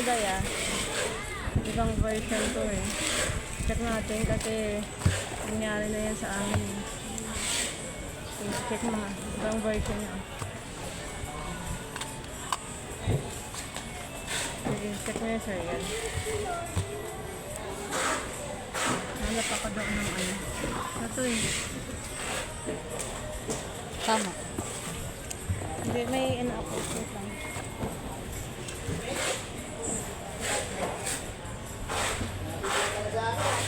day ah. Ibang version to eh. Check natin kasi nangyari na yan sa amin. Check mo ha. Ibang version yun. Sige, check mo yun sir yan. Hanap ako doon ng ano. Ito eh. Tama. Hindi, may ano ako. Wait lang.